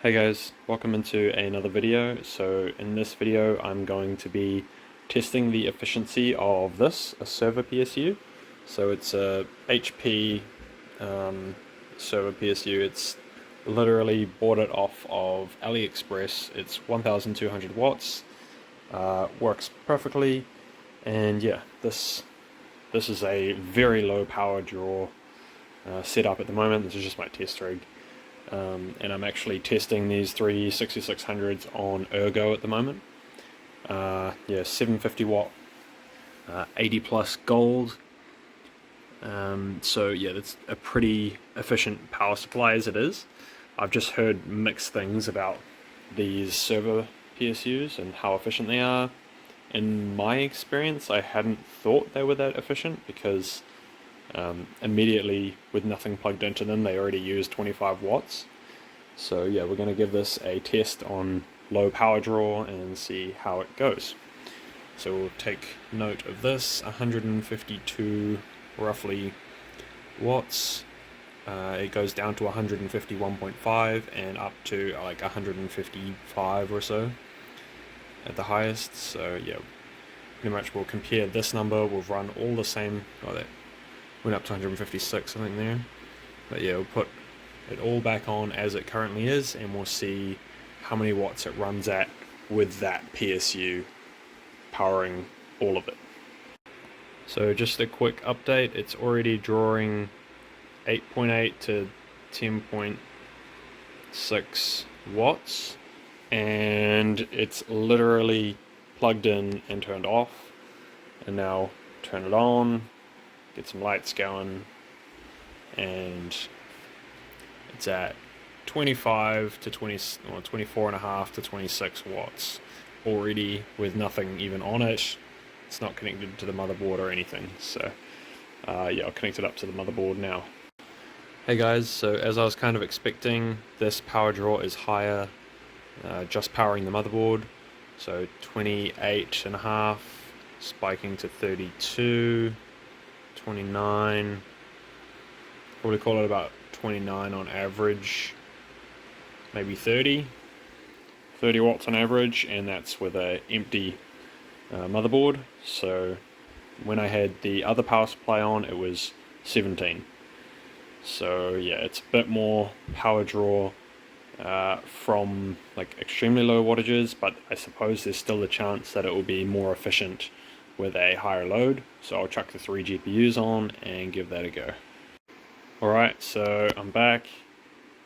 Hey guys, welcome into another video. So in this video I'm going to be testing the efficiency of a Server PSU. So it's a HP Server PSU. It's literally bought it off of AliExpress. It's 1200 watts, works perfectly, and yeah, this is a very low power draw setup at the moment. This is just my test rig. And I'm actually testing these three 6600s on Ergo at the moment. Yeah, 750 watt, 80 plus gold. So yeah, that's a pretty efficient power supply as it is. I've just heard mixed things about these server PSUs and how efficient they are. In my experience, I hadn't thought they were that efficient because immediately with nothing plugged into them they already use 25 watts. So yeah, we're going to give this a test on low power draw and see how it goes. So we'll take note of this, 152 roughly watts. It goes down to 151.5 and up to like 155 or so at the highest. So yeah, pretty much we'll compare this number, we'll run all the same. Oh, that went up to 156 I think there, but yeah, we'll put it all back on as it currently is and we'll see how many watts it runs at with that PSU powering all of it. So just a quick update, it's already drawing 8.8 to 10.6 watts and it's literally plugged in and turned off, and now turn it on, get some lights going, and it's at 25 to 20 or 24 and a half to 26 watts already with nothing even on it. It's not connected to the motherboard or anything, so yeah, I'll connect it up to the motherboard now. Hey guys, so as I was kind of expecting, this power draw is higher just powering the motherboard. So 28 and a half spiking to 32, 29, probably call it about 29 on average, maybe 30 watts on average, and that's with a empty motherboard. So when I had the other power supply on, it was 17. So yeah, it's a bit more power draw from like extremely low wattages, but I suppose there's still a chance that it will be more efficient with a higher load. So I'll chuck the 3 GPUs on and give that a go. Alright, so I'm back.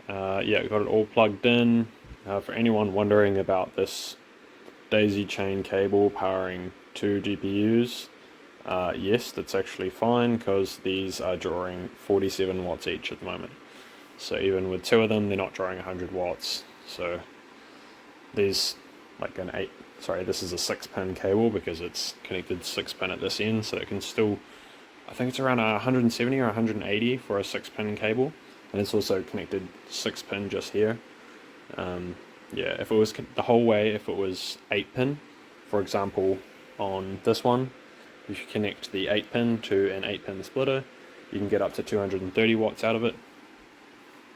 Yeah, got it all plugged in. For anyone wondering about this daisy chain cable powering 2 GPUs, yes, that's actually fine because these are drawing 47 watts each at the moment. So even with 2 of them, they're not drawing 100 watts. So these, like this is a 6-pin cable because it's connected 6-pin at this end, so it can still, I think it's around 170 or 180 for a 6-pin cable, and it's also connected 6-pin just here. Yeah, if it was the whole way, if it was 8-pin, for example, on this one, if you connect the 8-pin to an 8-pin splitter, you can get up to 230 watts out of it.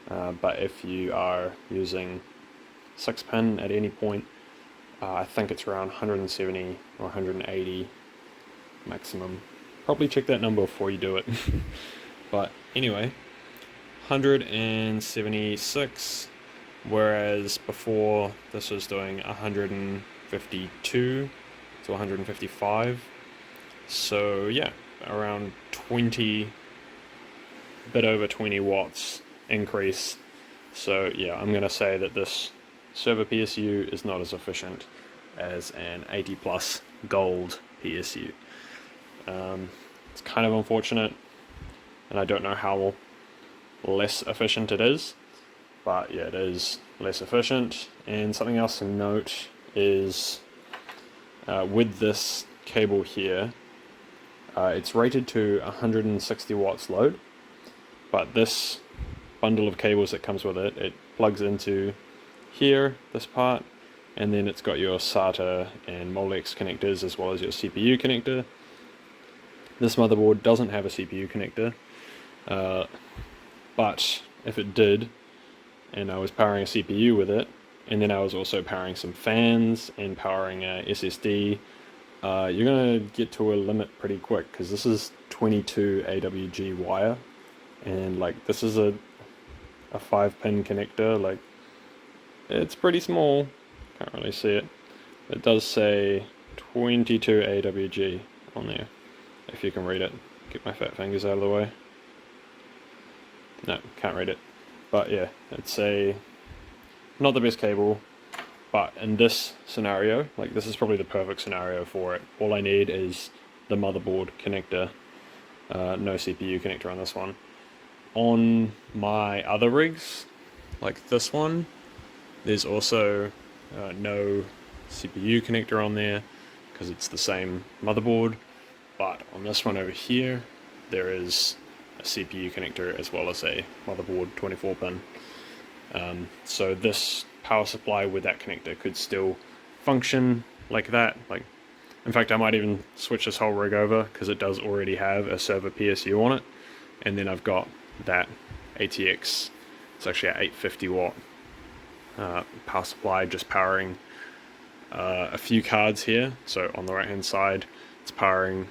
But if you are using 6-pin at any point, I think it's around 170 or 180 maximum. Probably check that number before you do it. But anyway, 176, whereas before this was doing 152 to 155. So yeah, around 20, a bit over 20 watts increase. So yeah, I'm going to say that this server PSU is not as efficient as an 80 plus gold PSU. It's kind of unfortunate, and I don't know how less efficient it is, but yeah, it is less efficient. And something else to note is with this cable here, it's rated to 160 watts load, but this bundle of cables that comes with it, it plugs into here, this part, and then it's got your SATA and Molex connectors as well as your CPU connector. This motherboard doesn't have a CPU connector, but if it did, and I was powering a CPU with it, and then I was also powering some fans and powering a SSD, you're gonna get to a limit pretty quick, because this is 22 AWG wire, and like this is a 5-pin connector. Like, it's pretty small, can't really see it. It does say 22 AWG on there, if you can read it. Get my fat fingers out of the way. No, can't read it. But yeah, it's not the best cable, but in this scenario, like this is probably the perfect scenario for it. All I need is the motherboard connector, no CPU connector on this one. On my other rigs, like this one, there's also no CPU connector on there because it's the same motherboard, but on this one over here there is a CPU connector as well as a motherboard 24-pin. So this power supply with that connector could still function like that. Like, in fact, I might even switch this whole rig over because it does already have a Server PSU on it, and then I've got that ATX. It's actually an 850 watt power supply, just powering a few cards here. So on the right hand side, it's powering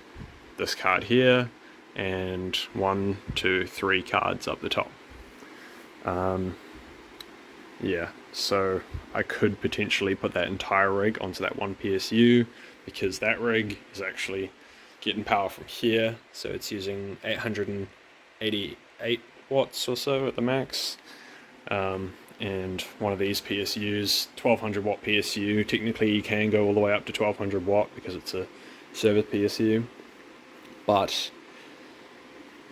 this card here and 1, 2, 3 cards up the top. Yeah, so I could potentially put that entire rig onto that one PSU, because that rig is actually getting power from here, so it's using 888 watts or so at the max. And one of these PSUs, 1200 watt PSU, technically you can go all the way up to 1200 watt because it's a Server PSU, but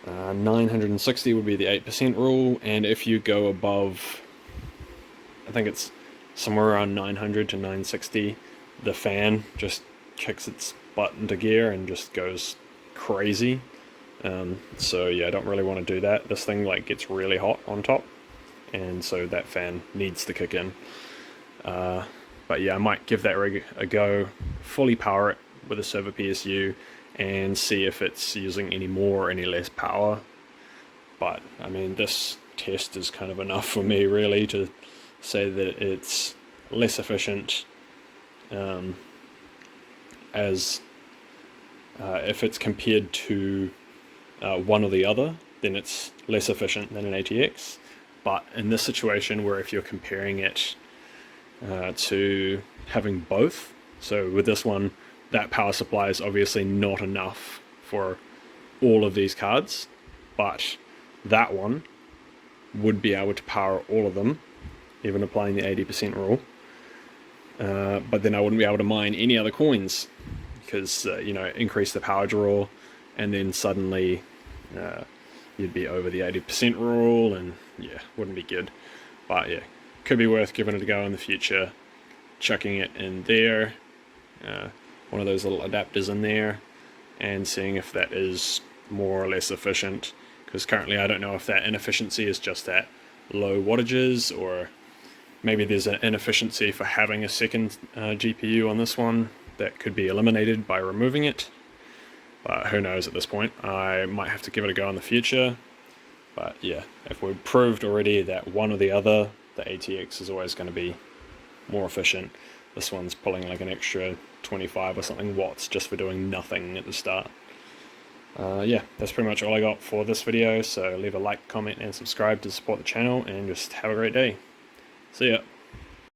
960 would be the 8% rule, and if you go above, I think it's somewhere around 900 to 960, the fan just kicks its butt into gear and just goes crazy. So yeah, I don't really want to do that. This thing like gets really hot on top, and so that fan needs to kick in. But yeah, I might give that rig a go, fully power it with a Server PSU, and see if it's using any more or any less power. But I mean, this test is kind of enough for me really to say that it's less efficient, as if it's compared to one or the other, then it's less efficient than an ATX. But in this situation, where if you're comparing it to having both, so with this one, that power supply is obviously not enough for all of these cards, but that one would be able to power all of them, even applying the 80% rule. But then I wouldn't be able to mine any other coins, because increase the power draw, and then suddenly you'd be over the 80% rule, and yeah, wouldn't be good. But yeah, could be worth giving it a go in the future, chucking it in there, one of those little adapters in there, and seeing if that is more or less efficient, because currently I don't know if that inefficiency is just at low wattages, or maybe there's an inefficiency for having a second GPU on this one that could be eliminated by removing it. But who knows at this point. I might have to give it a go in the future. But yeah, if we've proved already that one or the other, the ATX is always going to be more efficient. This one's pulling like an extra 25 or something watts just for doing nothing at the start. Yeah, that's pretty much all I got for this video. So leave a like, comment, and subscribe to support the channel, and just have a great day. See ya.